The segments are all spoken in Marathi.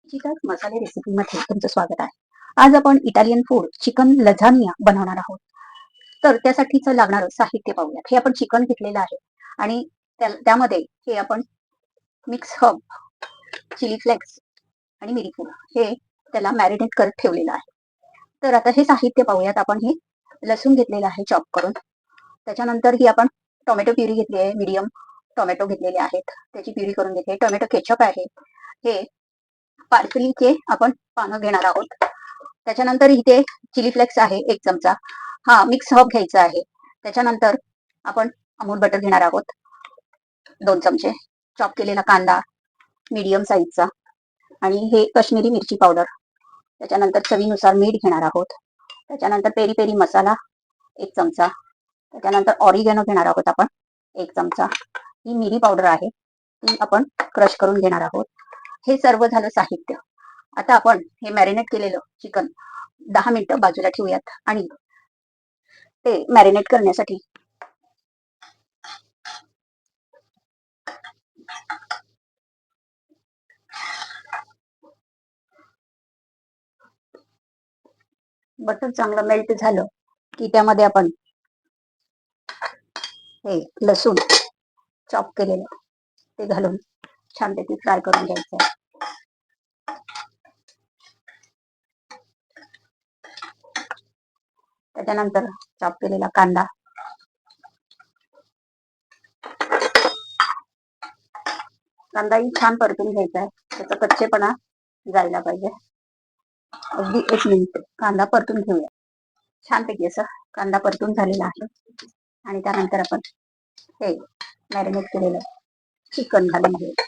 चिकन मसाले रेसिपीमध्ये तुमचं स्वागत आहे. आज आपण इटालियन फूड चिकन लझानिया बनवणार आहोत. तर त्यासाठीचं लागणारं साहित्य पाहूयात. हे आपण चिकन घेतलेलं आहे आणि त्यामध्ये हे आपण मिक्स हर्ब, चिली फ्लेक्स आणि मिरीपूड हे त्याला मॅरिनेट करत ठेवलेलं आहे. तर आता हे साहित्य पाहूयात. आपण हे लसूण घेतलेलं आहे चॉप करून. त्याच्यानंतर ही आपण टोमॅटो प्युरी घेतली आहे. मीडियम टोमॅटो घेतलेले आहेत. त्याची प्युरी करून घेतली आहे. टोमॅटो केचप आहे. हे पार्सलीचे आपण पानं घेणार आहोत. त्याच्यानंतर इथे चिली फ्लेक्स आहे 1 चमचा. हा मिक्स हर्ब घ्यायचा आहे. त्याच्यानंतर आपण अमूल बटर घेणार आहोत 2 चमचे. चॉप केलेला कांदा मीडियम साईजचा आणि हे काश्मीरी मिरची पावडर. त्याच्यानंतर चवीनुसार मीठ घेणार आहोत. त्याच्यानंतर पेरी पेरी मसाला 1 चमचा. त्याच्यानंतर ऑरिगॅनो घेणार आहोत आपण 1 चमचा. ही मिरी पावडर आहे ती आपण क्रश करून घेणार आहोत. हे सर्व झालं साहित्य. आता आपण हे मॅरिनेट केलेलं चिकन 10 मिनिटं बाजूला ठेवूयात आणि ते मॅरिनेट करण्यासाठी बटर चांगलं मेल्ट झालं की त्यामध्ये आपण हे लसूण चॉप केलेलं ते घालून छानपैकी फ्राय करून घ्यायचं. त्याच्यानंतर चॉप केलेला कांदा, कांदाही छान परतून घ्यायचा आहे. त्याचा कच्चेपणा जायला पाहिजे. अगदी 1 मिनिट कांदा परतून घेऊया. छानपैकी असं कांदा परतून झालेला आहे आणि त्यानंतर आपण हे मॅरिनेट केलेलं चिकन घालून घेऊया.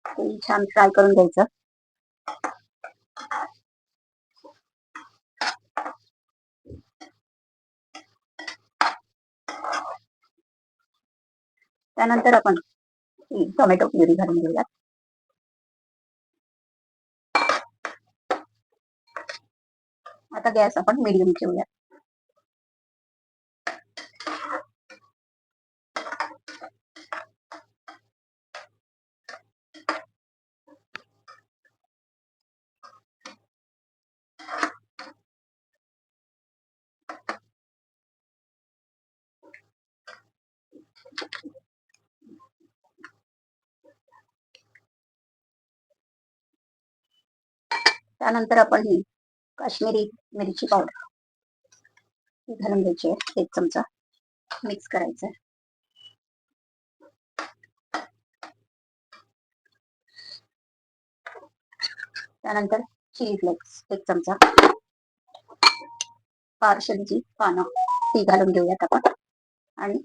ते छान फ्राय करून घ्यायचं. त्यानंतर आपण टोमॅटो प्युरी घालून घेऊया. आता गॅस आपण मीडियम ठेवूया. त्यानंतर आपण ही काश्मीरी मिरची पावडर घालून घ्यायची आहे 1 चमचा. मिक्स करायचं. त्यानंतर चिली फ्लेक्स 1 चमचा. पार्सलीची पानं ती घालून घेऊयात आपण आणि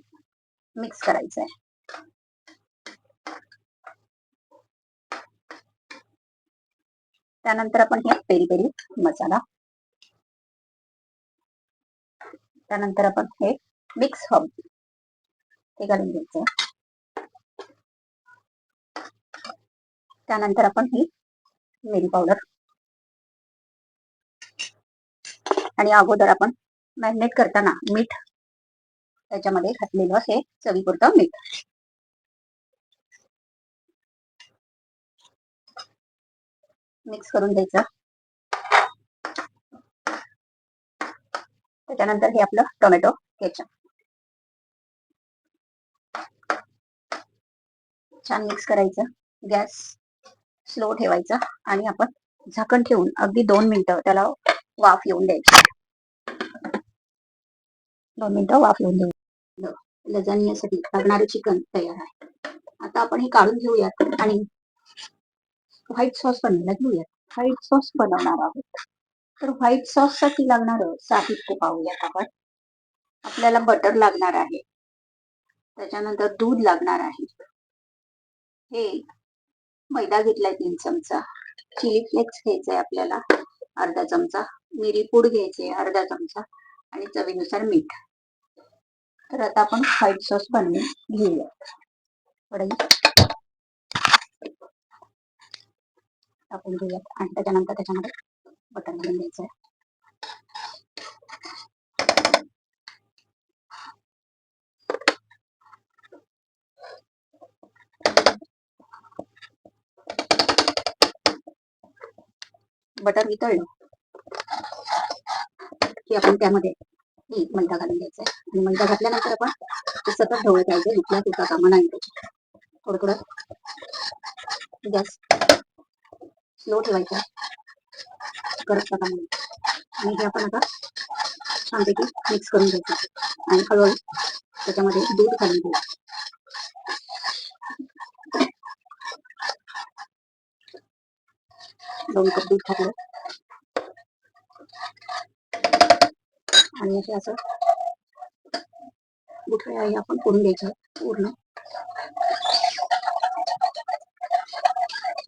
मिक्स करायचं आहे. त्यानंतर आपण हे पेरी पेरी मसाला, त्यानंतर आपण हे मिक्स हर्ब ते घालून घ्यायचं. त्यानंतर आपण ही मिरी पावडर आणि अगोदर आपण मॅरिनेट करताना मीठ त्याच्यामध्ये घातलेलं हे चवीपुरतं मीठ. मिक्स करून घ्यायचं. त्याच्यानंतर हे आपलं टोमॅटो केचप छान मिक्स करायचं. गॅस स्लो ठेवायचा आणि आपण झाकण ठेवून अगदी 2 मिनिटं त्याला वाफ येऊन द्यायची. 2 मिनिटं वाफ येऊन द्यायची. लजानियासाठी लागणारं चिकन तयार आहे. आता आपण हे काढून घेऊयात आणि व्हाईट सॉस बनवायला घेऊयात. व्हाईट सॉस बनवणार आहोत. तर व्हाईट सॉस साठी लागणारं साहित्य पाहूयात आपण. आपल्याला बटर लागणार आहे. त्याच्यानंतर दूध लागणार आहे. हे मैदा घेतलाय 3 चमचा. चिली फ्लेक्स घ्यायचंय आपल्याला अर्धा चमचा. मिरी पूड घ्यायची अर्धा चमचा आणि चवीनुसार मीठ. तर आता आपण व्हाईट सॉस बनवून घेऊया. कढई टाकून घेऊयात आणि त्याच्यानंतर त्याच्यामध्ये बटर घालून द्यायचं आहे. बटर वितळलं की आपण त्यामध्ये मैदा घालून द्यायचा आहे. आणि मैदा घातल्यानंतर आपण ते सतत ढवळत राहायचं, विकला तुटा कामा नाही. थोडं थोडं गॅस स्लो ठेवायचा, करपता कामा नये. आणि हे आपण आता छानपैकी मिक्स करून घ्यायचं आणि हळूहळू त्याच्यामध्ये दूध घालून घ्यायचं. 2 कप दूध घातलं आणि असं गुठळ्या आहे आपण करून घ्यायच्या पूर्ण.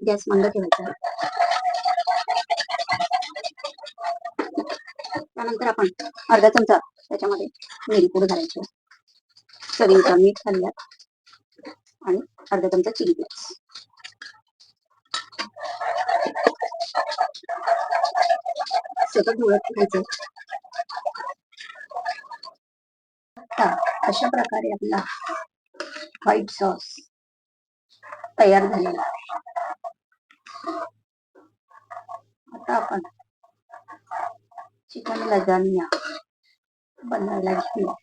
गॅस मंद ठेवायचा. त्यानंतर आपण अर्धा चमचा त्याच्यामध्ये मिरपूड घालायची, चवीनुसार मीठ घालूयात आणि अर्धा चमचा चिली फ्लेक्स. सतत ढवळत घ्यायचं. अशा प्रकारे आपला व्हाईट सॉस तयार झालेला आहे. आता आपण चिकन लजानिया बनवायला घेऊया.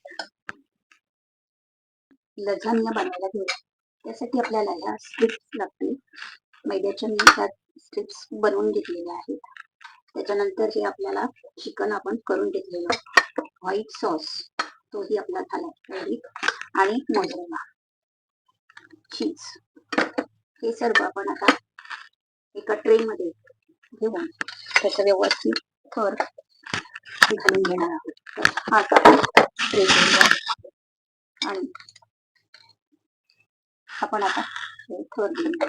लजानिया बनवायला घेऊया त्यासाठी आपल्याला ह्या स्ट्रिप्स लागतील. मैद्याच्या मी ह्या स्ट्रिप्स बनवून घेतलेल्या आहेत. त्याच्यानंतर हे आपल्याला चिकन आपण करून घेतलेलं व्हाईट सॉस तोही आपला झाला रेडी. आणि मोझरेला चीज हे सर्व आपण आता एका ट्रे मध्ये घेऊन त्याचं व्यवस्थित थर घालून घेणार आहोत. हा ट्रे घेऊया आणि आपण आता हे थर घेऊन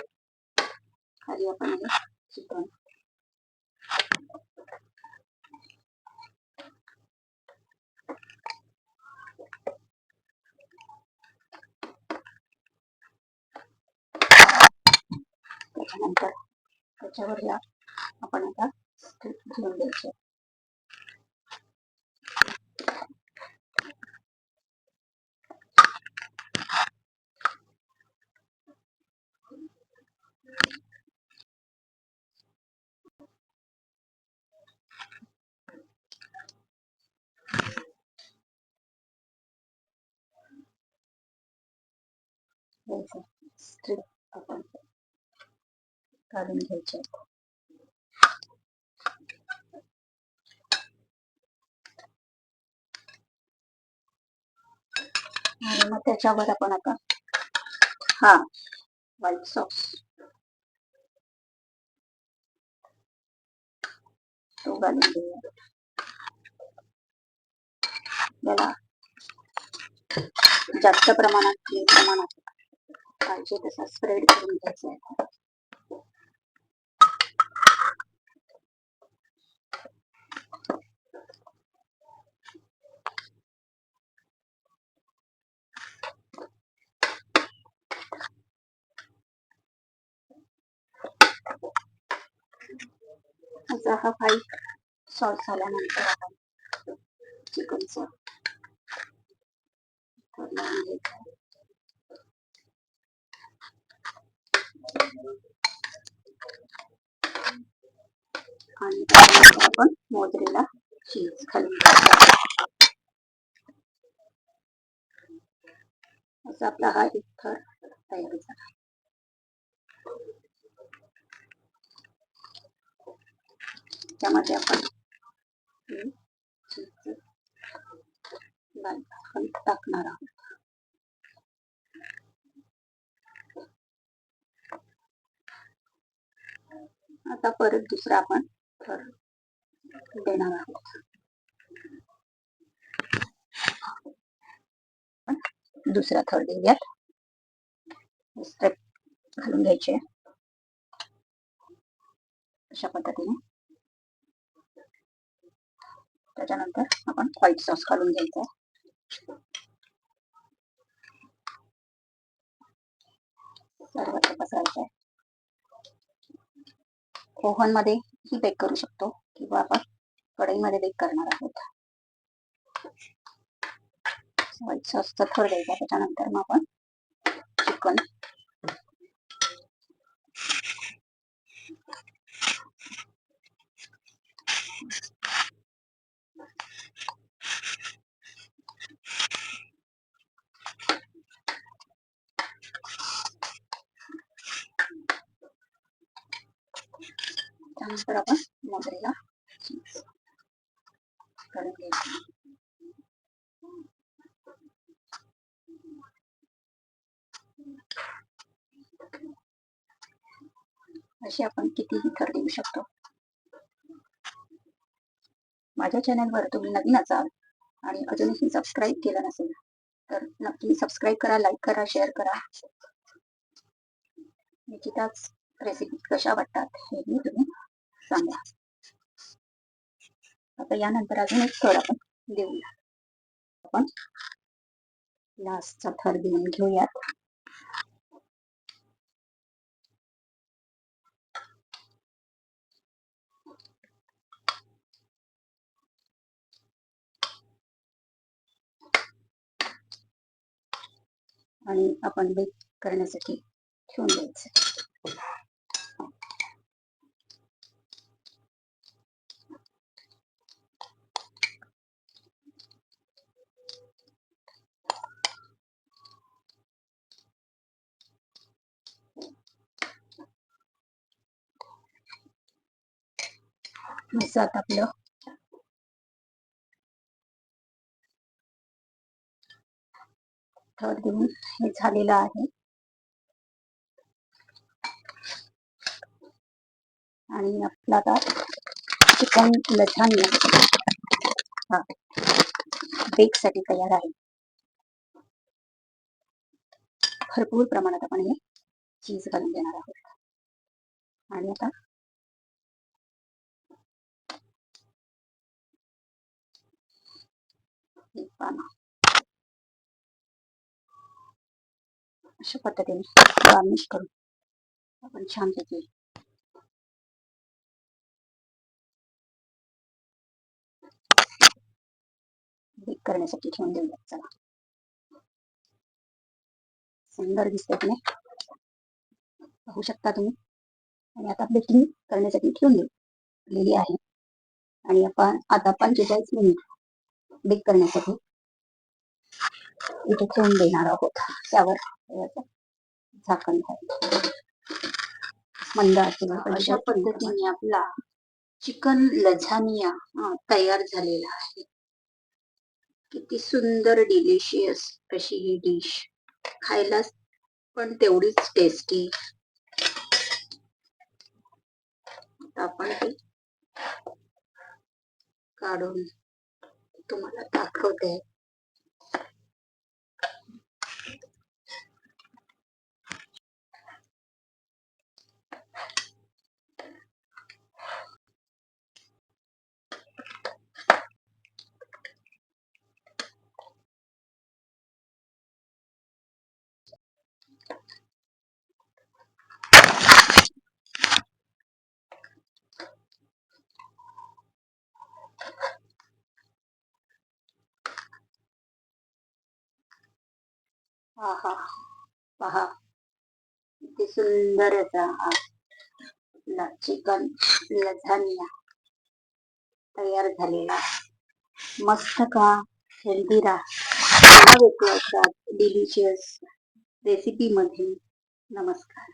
खाली आपण हे चिकन त्याच्यानंतर त्याच्यावर या आपण आता स्ट्रिप घेऊन द्यायचे. स्ट्रिप आपण काढून घ्यायचे. आणि मग त्याच्यावर आपण आता हा व्हाईट सॉस तो घालून घेऊया. त्याला जास्त प्रमाणात पाहिजे तसा स्प्रेड करून घ्यायचा आहे. असा हा व्हाईट सॉस झाल्यानंतर आपण चिकनचं लावून घ्यायचं. आणि त्यानंतर आपण मोझरेला चीज घालून घ्यायचा. असा आपला हा एक थर तयार झाला. त्यामध्ये आपण टाकणार आहोत. आता परत दुसरा आपण थर देणार आहोत. दुसरा थर देऊयात. स्टेप घालून घ्यायचे अशा पद्धतीने. त्याच्यानंतर आपण व्हाईट सॉस घालून घ्यायचा. सर्वत्र पसरायचं आहे. ओव्हन मध्ये ही बेक करू शकतो किंवा आपण कढईमध्ये बेक करणार आहोत. व्हाईट सॉसचा थर द्यायचा. त्याच्यानंतर मग आपण चिकन त्यानंतर आपण मोगरेला चीज करून घ्यायचं. असे आपण कितीही थर देऊ शकतो. माझ्या चॅनलवर तुम्ही नवीन असाल आणि अजूनही सबस्क्राईब केलं नसेल तर नक्की सबस्क्राईब करा, लाईक करा, शेअर करा. निकिताच रेसिपी कशा वाटतात हे तुम्ही सांगा. आता यानंतर अजून एक थर आपण देऊया. आपण लास्टचा थर देऊन घेऊयात. आणि आपण बेक करण्यासाठी ठेवून द्यायचं. मसात आपलं थर देऊन हे झालेलं आहे. आणि आपला आता चिकन लझानिया हा बेक साठी तयार आहे. भरपूर प्रमाणात आपण हे चीज घालून देणार आहोत. आणि आता अशा पद्धतीने गार्निश करून आपण छानपैकी बेक करण्यासाठी ठेवून देऊया. चला, सुंदर दिसते की नाही, पाहू शकता तुम्ही. आणि आता बेकिंग करण्यासाठी ठेवून दिलेली आहे. आणि आपण आता 45 मिनिट बेक करण्यासाठी इथे ठेवून देणार आहोत. त्यावर झाकण घालायचं. मंद आचेवर अशा पद्धतीने आपला चिकन लझानिया तयार झालेला आहे. किती सुंदर डिलिशियस अशी ही डिश, खायला पण तेवढीच टेस्टी. आपण ती काढून तुम्हाला दाखवते. आहा, पहा किती सुंदर असा चिकन लझानिया तयार झालेला. मस्त का, हेल्दी राहा, डिलिशियस रेसिपी मध्ये. नमस्कार.